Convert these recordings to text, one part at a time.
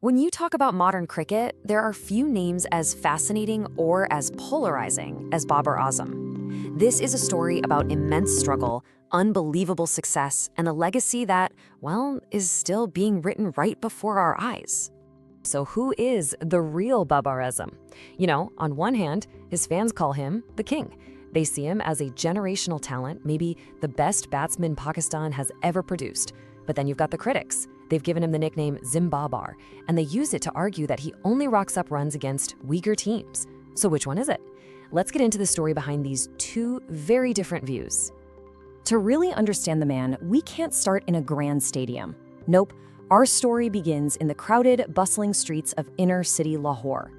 When you talk about modern cricket, there are few names as fascinating or as polarizing as Babar Azam. This is a story about immense struggle, unbelievable success, and a legacy that, well, is still being written right before our eyes. So who is the real Babar Azam? You know, on one hand, his fans call him the king. They see him as a generational talent, maybe the best batsman Pakistan has ever produced. But then you've got the critics. They've given him the nickname Zimbabar, and they use it to argue that he only rocks up runs against weaker teams. So which one is it? Let's get into the story behind these two very different views. To really understand the man, we can't start in a grand stadium. Nope, our story begins in the crowded, bustling streets of inner-city Lahore.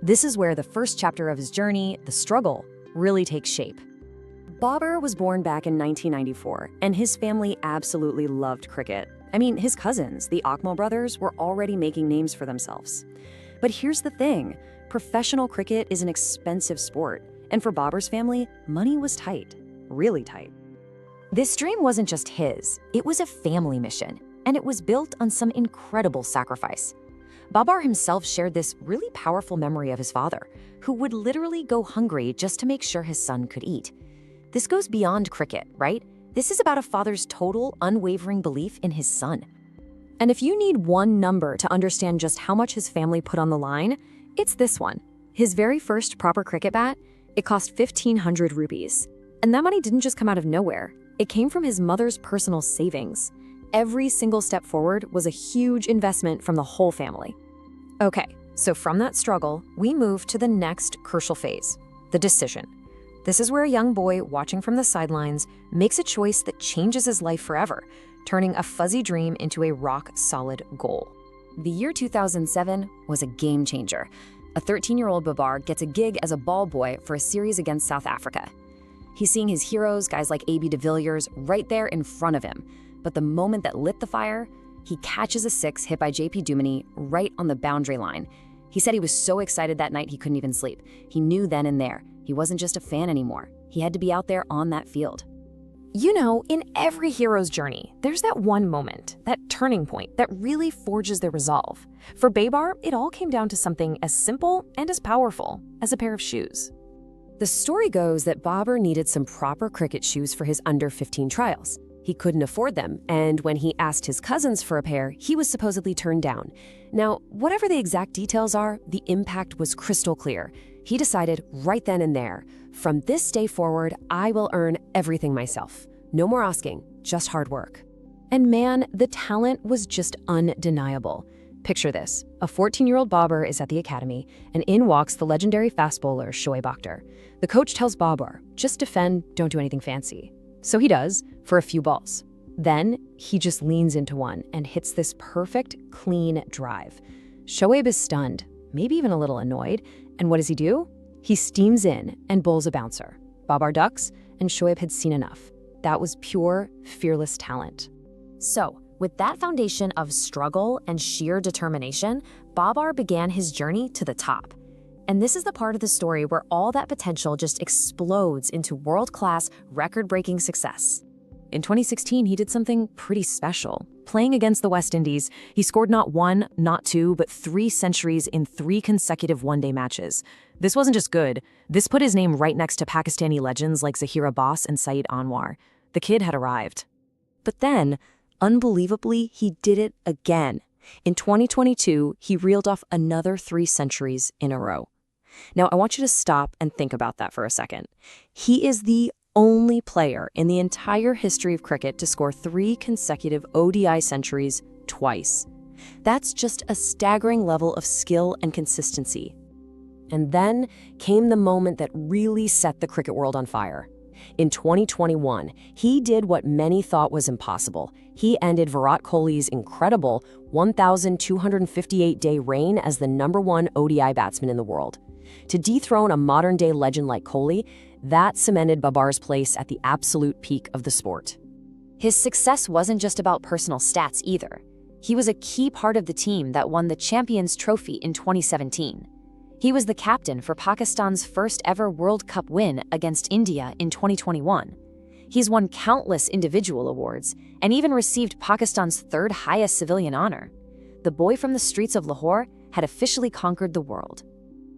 This is where the first chapter of his journey, the struggle, really takes shape. Babar was born back in 1994, and his family absolutely loved cricket. I mean, his cousins, the Akmal brothers, were already making names for themselves. But here's the thing, professional cricket is an expensive sport, and for Babar's family, money was tight, really tight. This dream wasn't just his, it was a family mission, and it was built on some incredible sacrifice. Babar himself shared this really powerful memory of his father, who would literally go hungry just to make sure his son could eat. This goes beyond cricket, right? This is about a father's total, unwavering belief in his son. And if you need one number to understand just how much his family put on the line, it's this one. His very first proper cricket bat, it cost 1,500 rupees. And that money didn't just come out of nowhere. It came from his mother's personal savings. Every single step forward was a huge investment from the whole family. Okay, so from that struggle, we move to the next crucial phase, the decision. This is where a young boy watching from the sidelines makes a choice that changes his life forever, turning a fuzzy dream into a rock-solid goal. The year 2007 was a game changer. A 13-year-old Babar gets a gig as a ball boy for a series against South Africa. He's seeing his heroes, guys like A.B. de Villiers, right there in front of him. But the moment that lit the fire, he catches a six hit by J.P. Duminy right on the boundary line. He said he was so excited that night he couldn't even sleep. He knew then and there. He wasn't just a fan anymore. He had to be out there on that field. You know, in every hero's journey, there's that one moment, that turning point that really forges their resolve. For Babar, it all came down to something as simple and as powerful as a pair of shoes. The story goes that Babar needed some proper cricket shoes for his under-15 trials. He couldn't afford them, and when he asked his cousins for a pair, he was supposedly turned down. Now, whatever the exact details are, the impact was crystal clear. He decided right then and there, from this day forward, I will earn everything myself. No more asking, just hard work. And man, the talent was just undeniable. Picture this, a 14-year-old Babar is at the academy, and in walks the legendary fast bowler Shoaib Akhtar. The coach tells Babar, just defend, don't do anything fancy. So he does, for a few balls. Then he just leans into one and hits this perfect, clean drive. Shoaib is stunned, maybe even a little annoyed, and what does he do? He steams in and bowls a bouncer. Babar ducks, and Shoaib had seen enough. That was pure, fearless talent. So, with that foundation of struggle and sheer determination, Babar began his journey to the top. And this is the part of the story where all that potential just explodes into world-class, record-breaking success. In 2016, he did something pretty special. Playing against the West Indies, he scored not one, not two, but 3 centuries in 3 consecutive one-day matches. This wasn't just good. This put his name right next to Pakistani legends like Zaheer Abbas and Saeed Anwar. The kid had arrived. But then, unbelievably, he did it again. In 2022, he reeled off another 3 centuries in a row. Now, I want you to stop and think about that for a second. He is the only player in the entire history of cricket to score 3 consecutive ODI centuries twice. That's just a staggering level of skill and consistency. And then came the moment that really set the cricket world on fire. In 2021, he did what many thought was impossible. He ended Virat Kohli's incredible 1,258-day reign as the #1 ODI batsman in the world. To dethrone a modern-day legend like Kohli, that cemented Babar's place at the absolute peak of the sport. His success wasn't just about personal stats either. He was a key part of the team that won the Champions Trophy in 2017. He was the captain for Pakistan's first ever World Cup win against India in 2021. He's won countless individual awards and even received Pakistan's 3rd highest civilian honor. The boy from the streets of Lahore had officially conquered the world.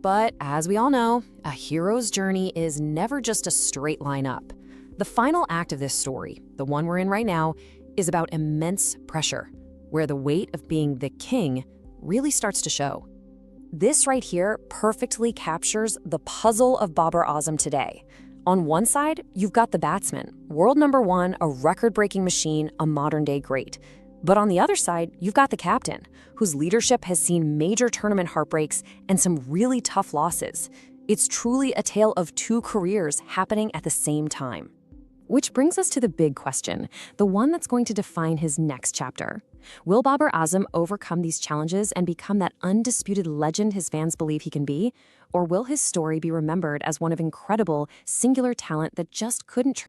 But as we all know, a hero's journey is never just a straight line up. The final act of this story, the one we're in right now, is about immense pressure, where the weight of being the king really starts to show. This right here perfectly captures the puzzle of Babar Azam today. On one side, you've got the batsman, world number one, a record-breaking machine, a modern-day great. But on the other side, you've got the captain, whose leadership has seen major tournament heartbreaks and some really tough losses. It's truly a tale of two careers happening at the same time. Which brings us to the big question, the one that's going to define his next chapter. Will Babar Azam overcome these challenges and become that undisputed legend his fans believe he can be? Or will his story be remembered as one of incredible, singular talent that just couldn't